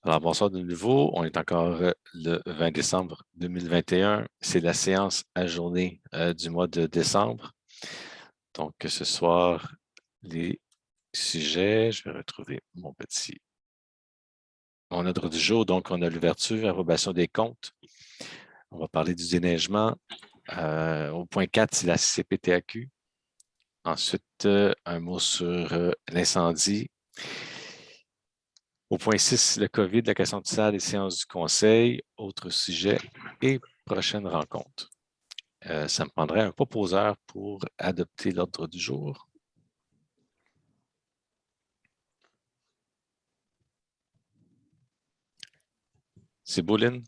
Alors, bonsoir de nouveau. On est encore le 20 décembre 2021. C'est la séance à journée du mois de décembre. Donc, ce soir, les sujets, je vais retrouver mon ordre du jour. Donc, on a l'ouverture, approbation des comptes. On va parler du déneigement. Au point 4, c'est la CPTAQ. Ensuite, un mot sur l'incendie. Au point 6, le COVID, la question de salle, les séances du conseil, autres sujets et prochaine rencontre. Ça me prendrait un proposeur pour adopter l'ordre du jour. C'est beau, Lynn?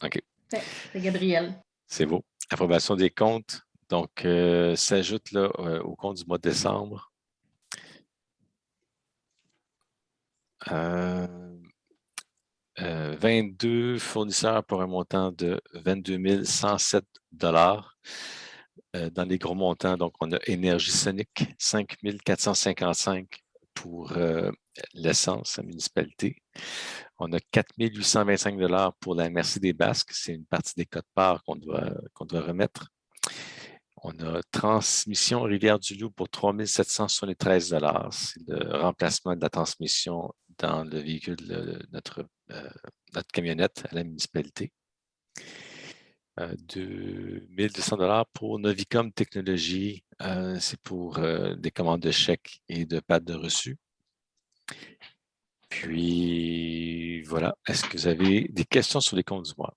OK. C'est Gabriel. C'est beau. Approbation des comptes. Donc, s'ajoute là au compte du mois de décembre. 22 fournisseurs pour un montant de 22 107 $. Dans les gros montants, donc, on a Énergie Sonic, 5 455 pour l'essence à municipalité. On a 4 825 $ pour la Merci des Basques. C'est une partie des codes-parts qu'on doit remettre. On a Transmission Rivière-du-Loup pour 3 773 $. C'est le remplacement de la transmission dans le véhicule de notre camionnette à la municipalité. 2 200 $ pour Novicom Technologies. C'est pour des commandes de chèques et de pattes de reçu. Puis, voilà. Est-ce que vous avez des questions sur les comptes du mois?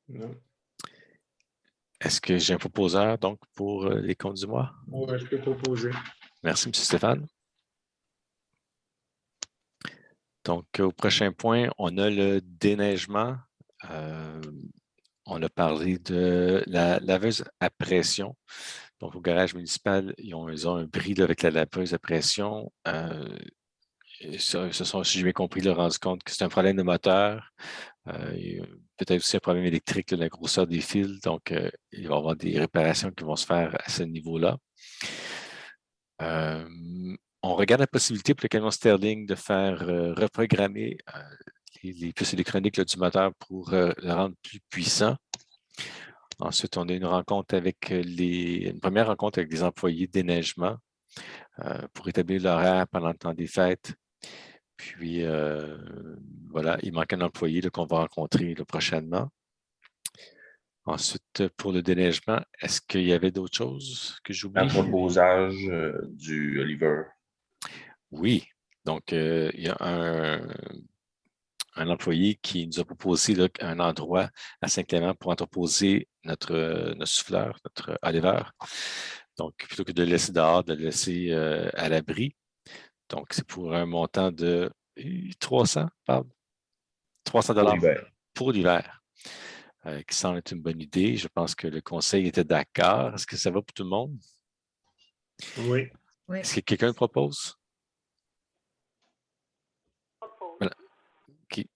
Non. Est-ce que j'ai un proposeur, donc, pour les comptes du mois? Oui, je peux proposer. Merci, M. Stéphane. Donc, au prochain point, on a le déneigement. On a parlé de la laveuse à pression. Donc, au garage municipal, ils ont un bris là, avec la laveuse à pression. Ils se sont, si j'ai bien compris, là, rendu compte que c'est un problème de moteur. Peut-être aussi un problème électrique, là, la grosseur des fils. Donc, il va y avoir des réparations qui vont se faire à ce niveau-là. On regarde la possibilité pour le camion Sterling de faire reprogrammer les puces électroniques là, du moteur pour le rendre plus puissant. Ensuite, on a une première rencontre avec les employés de déneigement pour établir l'horaire pendant le temps des fêtes. Puis, voilà, il manque un employé qu'on va rencontrer prochainement. Ensuite, pour le déneigement, est-ce qu'il y avait d'autres choses que j'oublie? L'entreposage du Oliver. Oui. Donc, il y a un employé qui nous a proposé là, un endroit à Saint-Clément pour entreposer notre souffleur, notre Oliver. Donc, plutôt que de le laisser dehors, de le laisser à l'abri. Donc, c'est pour un montant de 300 $ pour l'hiver. Qui semble être une bonne idée. Je pense que le conseil était d'accord. Est-ce que ça va pour tout le monde? Oui. Est-ce que quelqu'un le propose? Voilà. Okay.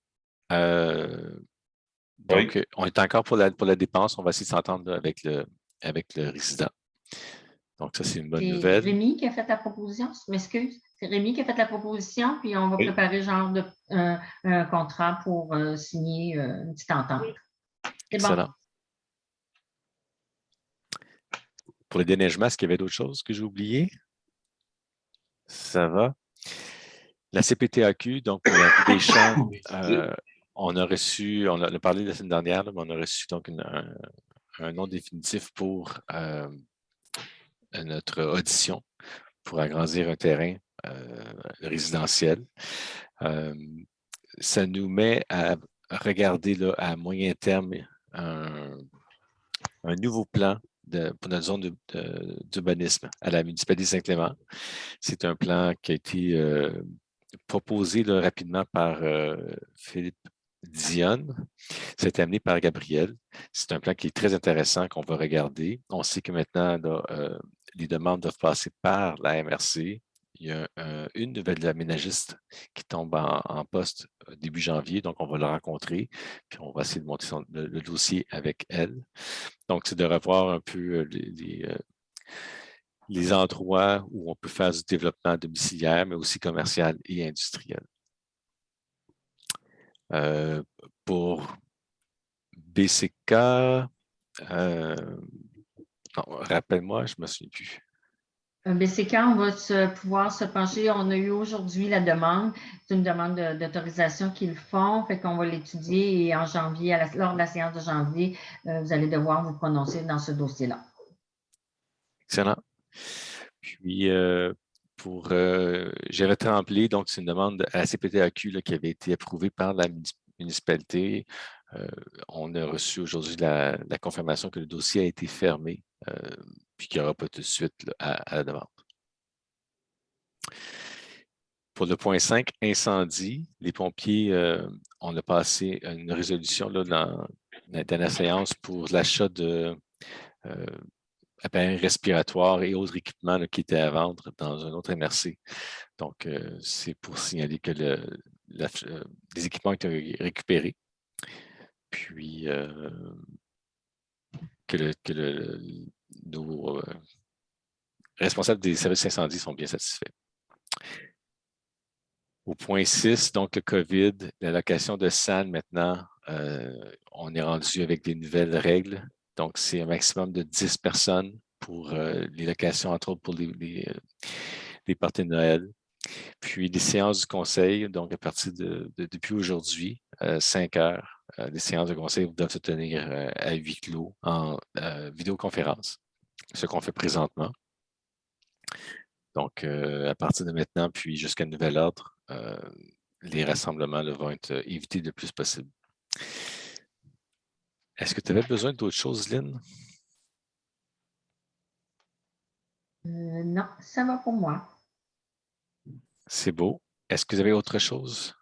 Donc, oui. On est encore pour la dépense. On va essayer de s'entendre avec le résident. Donc, ça, c'est une bonne nouvelle. C'est Rémi qui a fait la proposition. Je m'excuse. C'est Rémi qui a fait la proposition, puis on va préparer genre un contrat pour signer une petite entente. Oui. C'est excellent. Bon. Pour le déneigement, est-ce qu'il y avait d'autres choses que j'ai oubliées? Ça va. La CPTAQ, donc pour la vue des champs, on a parlé la semaine dernière, mais on a reçu donc un nom définitif pour notre audition pour agrandir un terrain résidentiel. Ça nous met à regarder là, à moyen terme un nouveau plan pour notre zone d'urbanisme à la municipalité de Saint-Clément. C'est un plan qui a été proposé là, rapidement par Philippe Dionne. Ça a été amené par Gabriel. C'est un plan qui est très intéressant qu'on va regarder. On sait que maintenant, là, les demandes doivent passer par la MRC. Il y a une nouvelle aménagiste qui tombe en poste début janvier, donc on va la rencontrer, puis on va essayer de monter le dossier avec elle. Donc, c'est de revoir un peu les endroits où on peut faire du développement domiciliaire, mais aussi commercial et industriel. Pour BCK, non, rappelle-moi, je ne me souviens plus. BCK, on va pouvoir se pencher. On a eu aujourd'hui la demande. C'est une demande d'autorisation qu'ils font. Fait qu'on va l'étudier et en janvier, lors de la séance de janvier, vous allez devoir vous prononcer dans ce dossier-là. Excellent. Puis, j'avais tremblé, donc c'est une demande à la CPTAQ là, qui avait été approuvée par la municipalité. On a reçu aujourd'hui la confirmation que le dossier a été fermé, puis qu'il n'y aura pas tout de suite là, à la demande. Pour le point 5, incendie, les pompiers, on a passé une résolution là, dans la séance pour l'achat de appareils respiratoires et autres équipements là, qui étaient à vendre dans un autre MRC. Donc, c'est pour signaler que les équipements ont été récupérés, puis que nos responsables des services incendies sont bien satisfaits. Au point 6, donc le COVID, l'allocation de salles maintenant, on est rendu avec des nouvelles règles. Donc, c'est un maximum de 10 personnes pour les locations, entre autres pour les parties de Noël. Puis, les séances du conseil, donc à partir depuis aujourd'hui, 5 heures, les séances de conseil doivent se tenir à huis clos en vidéoconférence, ce qu'on fait présentement. Donc, à partir de maintenant, puis jusqu'à nouvel ordre, les rassemblements là, vont être évités le plus possible. Est-ce que tu avais besoin d'autres choses, Lynn? Non, ça va pour moi. C'est beau. Est-ce que vous avez autre chose?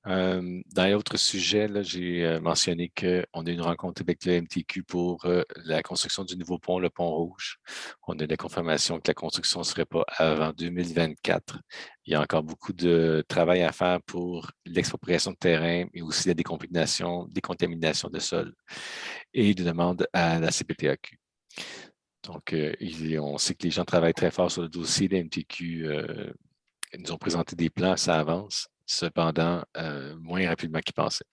Dans l'autre sujet, j'ai mentionné qu'on a une rencontre avec le MTQ pour la construction du nouveau pont, le Pont Rouge. On a la confirmation que la construction ne serait pas avant 2024. Il y a encore beaucoup de travail à faire pour l'expropriation de terrain, mais aussi la décontamination de sol et de demandes à la CPTAQ. Donc, on sait que les gens travaillent très fort sur le dossier. Les MTQ nous ont présenté des plans, ça avance. Cependant, moins rapidement qu'ils pensaient.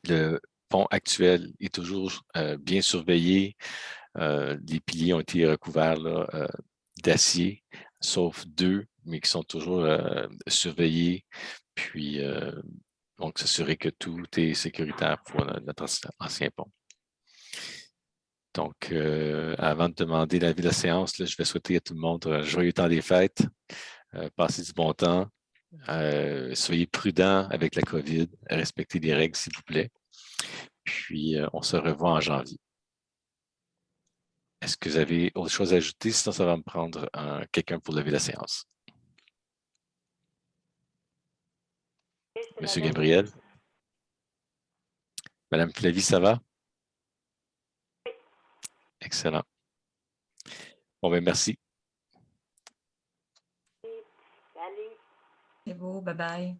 Le pont actuel est toujours bien surveillé. Les piliers ont été recouverts d'acier, sauf 2, mais qui sont toujours surveillés. Puis, donc, s'assurer que tout est sécuritaire pour notre ancien pont. Donc, avant de demander l'avis de la séance, je vais souhaiter à tout le monde un joyeux temps des fêtes. Passez du bon temps. Soyez prudents avec la COVID, respectez les règles, s'il vous plaît. Puis, on se revoit en janvier. Est-ce que vous avez autre chose à ajouter? Sinon, ça va me prendre quelqu'un pour lever la séance. Monsieur Gabriel? Madame Flavie, ça va? Excellent. Bon, bien, merci. C'est beau, bye-bye.